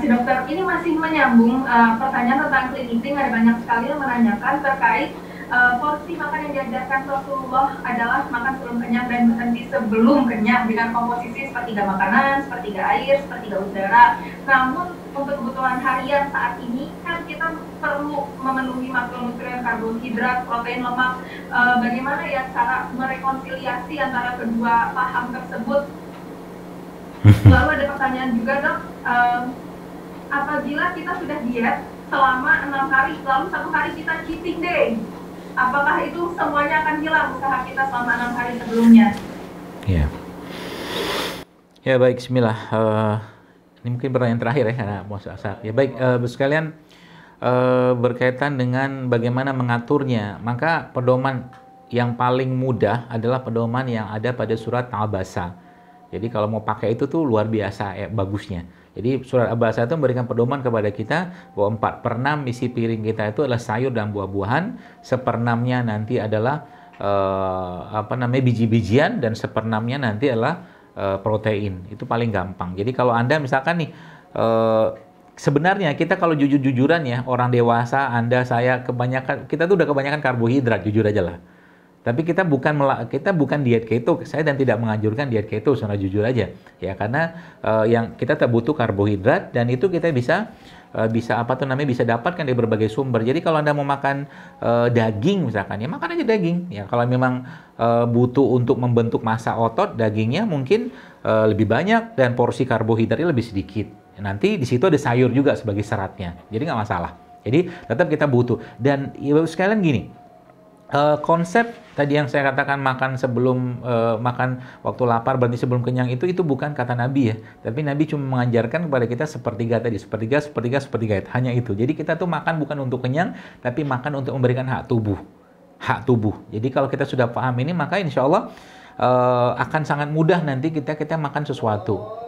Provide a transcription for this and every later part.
kasih dokter. Ini masih menyambung pertanyaan tentang clean eating. Ada banyak sekali yang menanyakan terkait porsi makan yang diajarkan Rasulullah adalah makan sebelum kenyang dan berhenti sebelum kenyang dengan komposisi sepertiga makanan, sepertiga air, sepertiga udara. Namun untuk kebutuhan harian saat ini kan kita perlu memenuhi makronutrien karbohidrat, protein, lemak. Bagaimana ya cara merekonsiliasi antara kedua paham tersebut? Lalu ada pertanyaan juga dok, apabila kita sudah diet selama 6 hari, lalu 1 hari kita cheating day, apakah itu semuanya akan hilang usaha kita selama 6 hari sebelumnya? Ya, ya baik, bismillah. Ini mungkin pertanyaan terakhir ya, karena mau saat. Ya baik, sekalian berkaitan dengan bagaimana mengaturnya, maka pedoman yang paling mudah adalah pedoman yang ada pada surat Al-Basa. Jadi kalau mau pakai itu tuh luar biasa bagusnya. Jadi surat Al-Basa itu memberikan pedoman kepada kita bahwa 4/6 isi piring kita itu adalah sayur dan buah-buahan, 1/6-nya nanti adalah biji-bijian, dan 1/6-nya nanti adalah protein. Itu paling gampang. Jadi kalau Anda misalkan nih sebenarnya kita kalau jujur-jujuran ya, orang dewasa, Anda, saya, kita tuh udah kebanyakan karbohidrat, jujur aja lah. Tapi kita bukan diet keto, saya dan tidak menganjurkan diet keto, secara jujur aja ya, karena yang kita butuh karbohidrat, dan itu kita bisa dapatkan dari berbagai sumber. Jadi kalau Anda mau makan daging misalkan, ya makan aja daging ya. Kalau memang butuh untuk membentuk massa otot, dagingnya mungkin lebih banyak dan porsi karbohidratnya lebih sedikit. Nanti di situ ada sayur juga sebagai seratnya, jadi nggak masalah. Jadi tetap kita butuh. Dan ya, sekalian gini, konsep tadi yang saya katakan makan sebelum makan waktu lapar berarti sebelum kenyang, itu bukan kata Nabi ya, tapi Nabi cuma mengajarkan kepada kita sepertiga tadi, sepertiga, hanya itu. Jadi kita tuh makan bukan untuk kenyang, tapi makan untuk memberikan hak tubuh. Jadi kalau kita sudah paham ini, maka insya Allah akan sangat mudah nanti kita makan sesuatu.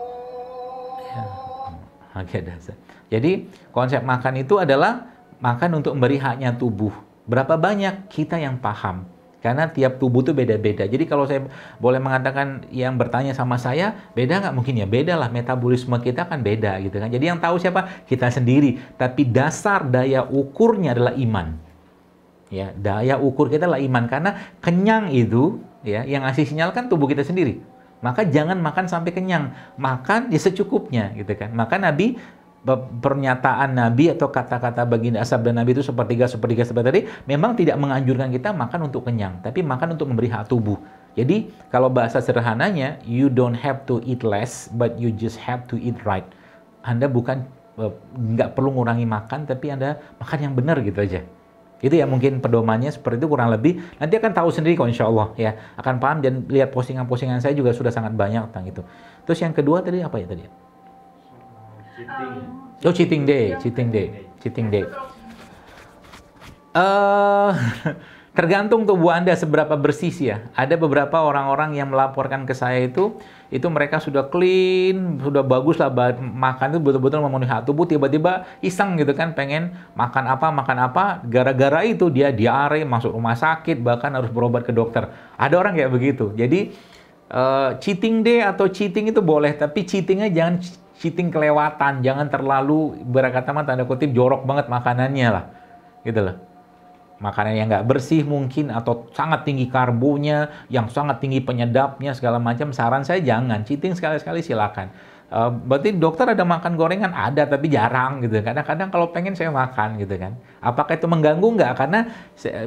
Jadi konsep makan itu adalah makan untuk memberi haknya tubuh. Berapa banyak kita yang paham, karena tiap tubuh itu beda-beda. Jadi kalau saya boleh mengatakan, yang bertanya sama saya, beda nggak? Mungkin ya beda lah, metabolisme kita kan beda gitu kan. Jadi yang tahu siapa? Kita sendiri. Tapi dasar daya ukurnya adalah iman. Ya, daya ukur kita adalah iman, karena kenyang itu ya yang ngasih sinyal kan tubuh kita sendiri. Maka jangan makan sampai kenyang, makan ya secukupnya gitu kan. Maka Nabi, pernyataan Nabi atau kata-kata baginda sabda Nabi itu sepertiga tadi, memang tidak menganjurkan kita makan untuk kenyang, tapi makan untuk memberi hak tubuh. Jadi kalau bahasa sederhananya, you don't have to eat less, but you just have to eat right. Anda nggak perlu ngurangi makan, tapi Anda makan yang benar gitu aja. Itu ya mungkin pedomannya seperti itu kurang lebih. Nanti akan tahu sendiri kok, insya Allah ya, akan paham. Dan lihat postingan-postingan saya juga sudah sangat banyak tentang itu. Terus yang kedua tadi apa ya tadi? Cheating day. Tergantung tubuh Anda seberapa bersih sih ya. Ada beberapa orang-orang yang melaporkan ke saya itu mereka sudah clean, sudah bagus lah, makan itu betul-betul memenuhi hak tubuh, tiba-tiba iseng gitu kan, pengen makan apa, gara-gara itu dia diare, masuk rumah sakit, bahkan harus berobat ke dokter. Ada orang kayak begitu. Jadi cheating day atau cheating itu boleh, tapi cheatingnya jangan cheating kelewatan, jangan terlalu berkata tanda kutip jorok banget makanannya lah, gitu loh. Makanan yang nggak bersih mungkin, atau sangat tinggi karbonya, yang sangat tinggi penyedapnya segala macam. Saran saya jangan cheating, sekali-sekali silakan. Berarti dokter ada makan gorengan? Ada, tapi jarang gitu. Kadang-kadang kalau pengen saya makan gitu kan. Apakah itu mengganggu? Nggak, karena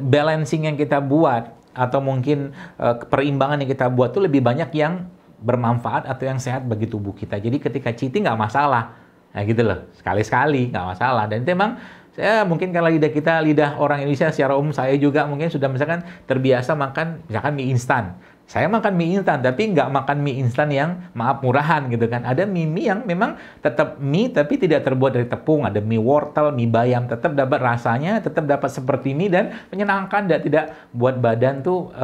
balancing yang kita buat atau mungkin perimbangan yang kita buat itu lebih banyak yang bermanfaat atau yang sehat bagi tubuh kita. Jadi ketika cheating nggak masalah, nah gitu loh, sekali-sekali nggak masalah. Dan itu emang saya mungkin kalau lidah orang Indonesia secara umum, saya juga mungkin sudah misalkan terbiasa makan misalkan mie instan. Saya makan mie instan, tapi nggak makan mie instan yang maaf murahan gitu kan. Ada mie yang memang tetap mie tapi tidak terbuat dari tepung. Ada mie wortel, mie bayam, tetap dapat rasanya, tetap dapat seperti mie dan menyenangkan, dan tidak buat badan tuh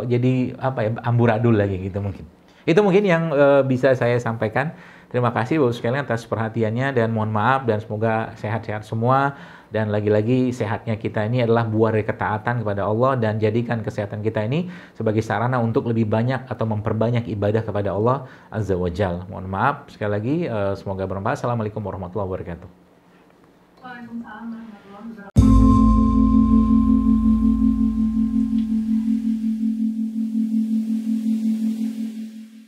jadi amburadul lagi gitu mungkin. Itu mungkin yang bisa saya sampaikan. Terima kasih Bapak sekalian atas perhatiannya, dan mohon maaf, dan semoga sehat-sehat semua. Dan lagi-lagi sehatnya kita ini adalah buah dari ketaatan kepada Allah, dan jadikan kesehatan kita ini sebagai sarana untuk lebih banyak atau memperbanyak ibadah kepada Allah Azza wa Jal. Mohon maaf sekali lagi, semoga bermanfaat. Assalamualaikum warahmatullahi wabarakatuh. Waalaikumsalam warahmatullahi wabarakatuh.